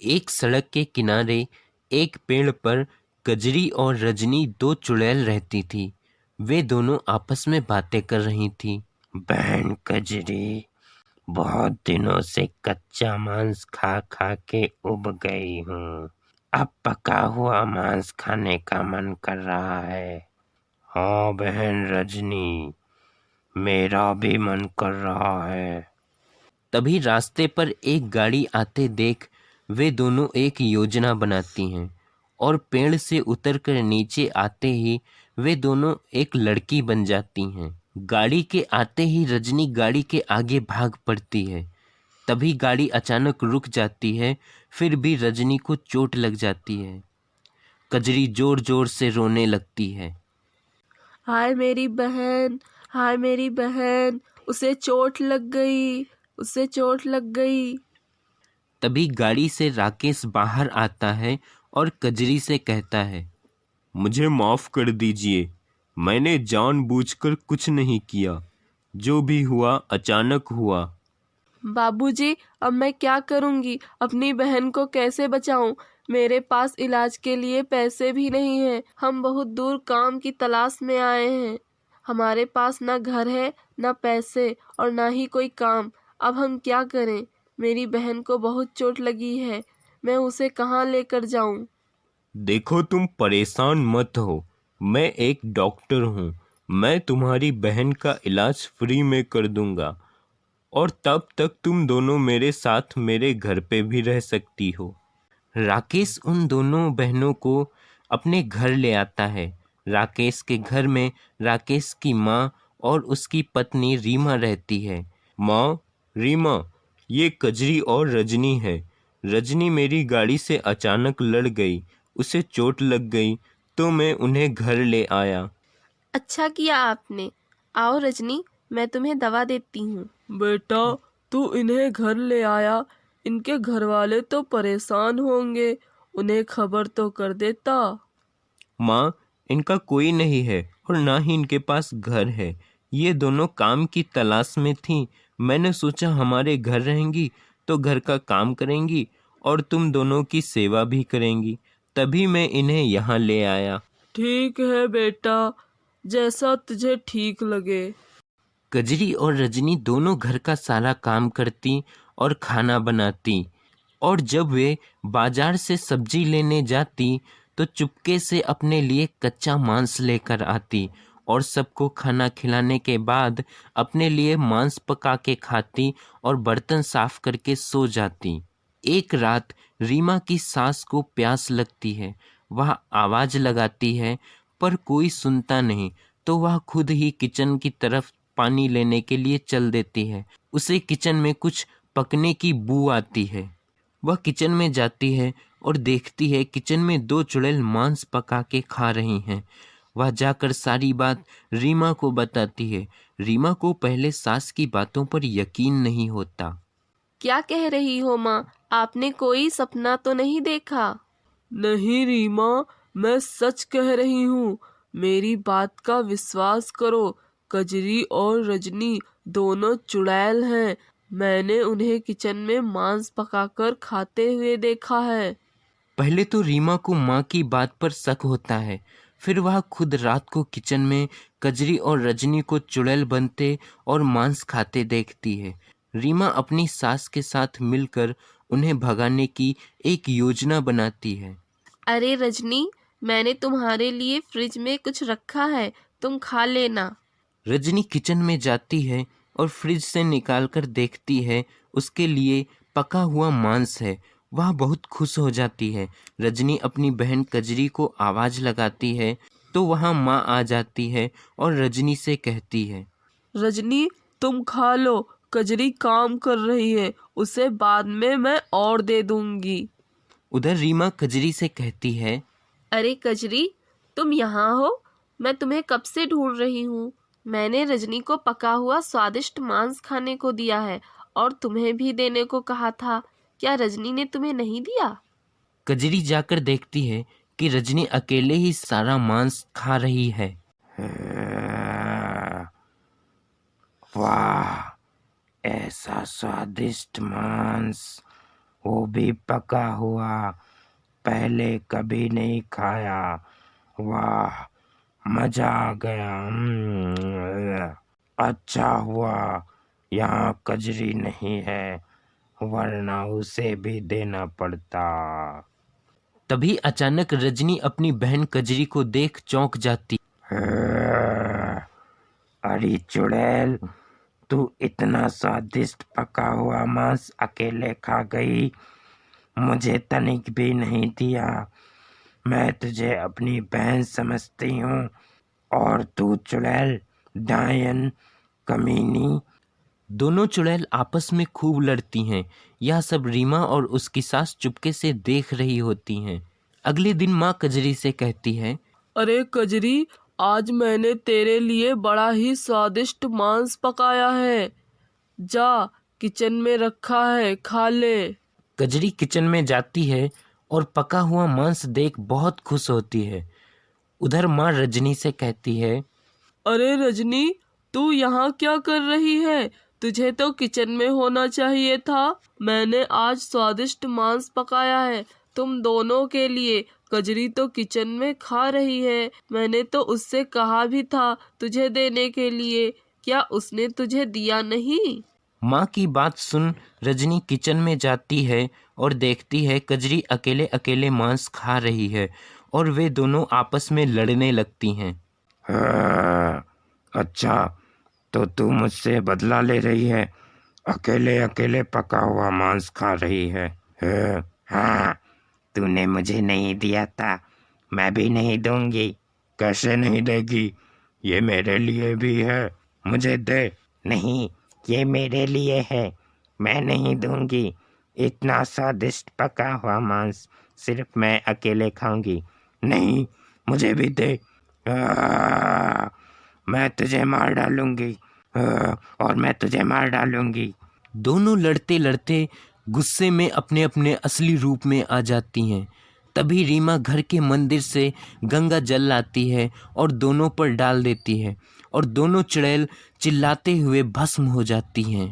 एक सड़क के किनारे एक पेड़ पर कजरी और रजनी दो चुड़ैल रहती थी। वे दोनों आपस में बातें कर रही थी। बहन कजरी, बहुत दिनों से कच्चा मांस खा खा के उब गई हूँ। अब पका हुआ मांस खाने का मन कर रहा है। हाँ बहन रजनी, मेरा भी मन कर रहा है। तभी रास्ते पर एक गाड़ी आते देख वे दोनों एक योजना बनाती हैं और पेड़ से उतरकर नीचे आते ही वे दोनों एक लड़की बन जाती हैं। गाड़ी के आते ही रजनी गाड़ी के आगे भाग पड़ती है। तभी गाड़ी अचानक रुक जाती है। फिर भी रजनी को चोट लग जाती है। कजरी जोर जोर से रोने लगती है। हाय मेरी बहन, हाय मेरी बहन, उसे चोट लग गई, उसे चोट लग गई। तभी गाड़ी से राकेश बाहर आता है और कजरी से कहता है, मुझे माफ कर दीजिए, मैंने जानबूझकर कुछ नहीं किया। जो भी हुआ अचानक हुआ। बाबूजी, अब मैं क्या करूंगी? अपनी बहन को कैसे बचाऊं? मेरे पास इलाज के लिए पैसे भी नहीं हैं। हम बहुत दूर काम की तलाश में आए हैं। हमारे पास ना घर है, ना पैसे और ना ही कोई काम। अब हम क्या करें? मेरी बहन को बहुत चोट लगी है। मैं उसे कहाँ लेकर जाऊं? देखो तुम परेशान मत हो, मैं एक डॉक्टर हूँ। मैं तुम्हारी बहन का इलाज फ्री में कर दूंगा और तब तक तुम दोनों मेरे साथ मेरे घर पे भी रह सकती हो। राकेश उन दोनों बहनों को अपने घर ले आता है। राकेश के घर में राकेश की माँ और उसकी पत्नी रीमा रहती है। माँ, रीमा, ये कजरी और रजनी है। रजनी मेरी गाड़ी से अचानक लड़ गई, उसे चोट लग गई तो मैं उन्हें घर ले आया। अच्छा किया आपने। आओ रजनी, मैं तुम्हें दवा देती हूँ। बेटा, तू इन्हें घर ले आया। इनके घर वाले तो परेशान होंगे, उन्हें खबर तो कर देता। माँ, इनका कोई नहीं है और ना ही इनके पास घर है। ये दोनों काम की तलाश में थीं। मैंने सोचा हमारे घर रहेंगी तो घर का काम करेंगी और तुम दोनों की सेवा भी करेंगी, तभी मैं इन्हें यहाँ ले आया। ठीक है बेटा, जैसा तुझे ठीक लगे। कजरी और रजनी दोनों घर का सारा काम करती और खाना बनाती, और जब वे बाजार से सब्जी लेने जाती तो चुपके से अपने लिए कच्चा मांस लेकर आती और सबको खाना खिलाने के बाद अपने लिए मांस पका के खाती और बर्तन साफ करके सो जाती। एक रात रीमा की सास को प्यास लगती है। वह आवाज लगाती है पर कोई सुनता नहीं, तो वह खुद ही किचन की तरफ पानी लेने के लिए चल देती है। उसे किचन में कुछ पकने की बू आती है। वह किचन में जाती है और देखती है किचन में दो चुड़ैल मांस पका के खा रही हैं। वह जाकर सारी बात रीमा को बताती है। रीमा को पहले सास की बातों पर यकीन नहीं होता। क्या कह रही हो माँ? आपने कोई सपना तो नहीं देखा? नहीं रीमा, मैं सच कह रही हूँ। मेरी बात का विश्वास करो। कजरी और रजनी दोनों चुड़ैल हैं। मैंने उन्हें किचन में मांस पकाकर खाते हुए देखा है। पहले तो रीमा को माँ की बात पर शक होता है। फिर वह खुद रात को किचन में कजरी और रजनी को चुड़ैल बनते और मांस खाते देखती है। रीमा अपनी सास के साथ मिलकर उन्हें भगाने की एक योजना बनाती है। अरे रजनी, मैंने तुम्हारे लिए फ्रिज में कुछ रखा है, तुम खा लेना। रजनी किचन में जाती है और फ्रिज से निकालकर देखती है उसके लिए पका हुआ मांस है। वह बहुत खुश हो जाती है। रजनी अपनी बहन कजरी को आवाज लगाती है तो वहाँ माँ आ जाती है और रजनी से कहती है, रजनी, तुम खा लो। कजरी काम कर रही है, उसे बाद में मैं और दे दूंगी। उधर रीमा कजरी से कहती है, अरे कजरी, तुम यहाँ हो? मैं तुम्हें कब से ढूंढ रही हूँ। मैंने रजनी को पका हुआ स्वादिष्ट मांस खाने को दिया है और तुम्हें भी देने को कहा था। क्या रजनी ने तुम्हें नहीं दिया? कजरी जाकर देखती है कि रजनी अकेले ही सारा मांस खा रही है। वाह, ऐसा स्वादिष्ट मांस वो भी पका हुआ, पहले कभी नहीं खाया। वाह, मजा आ गया। अच्छा हुआ यहाँ कजरी नहीं है, वरना उसे भी देना पड़ता। तभी अचानक रजनी अपनी बहन कजरी को देख चौंक जाती। अरे चुड़ैल, तू इतना स्वादिष्ट पका हुआ मांस अकेले खा गई, मुझे तनिक भी नहीं दिया। मैं तुझे अपनी बहन समझती हूँ और तू चुड़ैल, डायन, कमीनी। दोनों चुड़ैल आपस में खूब लड़ती हैं। यह सब रीमा और उसकी सास चुपके से देख रही होती हैं। अगले दिन माँ कजरी से कहती है, अरे कजरी, आज मैंने तेरे लिए बड़ा ही स्वादिष्ट मांस पकाया है। जा, किचन में रखा है, खा ले। कजरी किचन में जाती है और पका हुआ मांस देख बहुत खुश होती है। उधर माँ रजनी से कहती है, अरे रजनी, तू यहाँ क्या कर रही है? तुझे तो किचन में होना चाहिए था। मैंने आज स्वादिष्ट मांस पकाया है तुम दोनों के लिए। कजरी तो किचन में खा रही है। मैंने तो उससे कहा भी था तुझे देने के लिए, क्या उसने तुझे दिया नहीं? माँ की बात सुन रजनी किचन में जाती है और देखती है कजरी अकेले अकेले मांस खा रही है और वे दोनों आपस में लड़ने लगती हैं। अच्छा, तो तू मुझसे बदला ले रही है, अकेले अकेले पका हुआ मांस खा रही है। हाँ, तूने मुझे नहीं दिया था, मैं भी नहीं दूंगी। कैसे नहीं देगी? ये मेरे लिए भी है, मुझे दे। नहीं, ये मेरे लिए है, मैं नहीं दूंगी। इतना स्वादिष्ट पका हुआ मांस सिर्फ मैं अकेले खाऊंगी। नहीं, मुझे भी दे। मैं तुझे मार डालूंगी, और मैं तुझे मार डालूंगी। दोनों लड़ते लड़ते गुस्से में अपने अपने असली रूप में आ जाती हैं। तभी रीमा घर के मंदिर से गंगा जल लाती है और दोनों पर डाल देती है और दोनों चुड़ैल चिल्लाते हुए भस्म हो जाती हैं।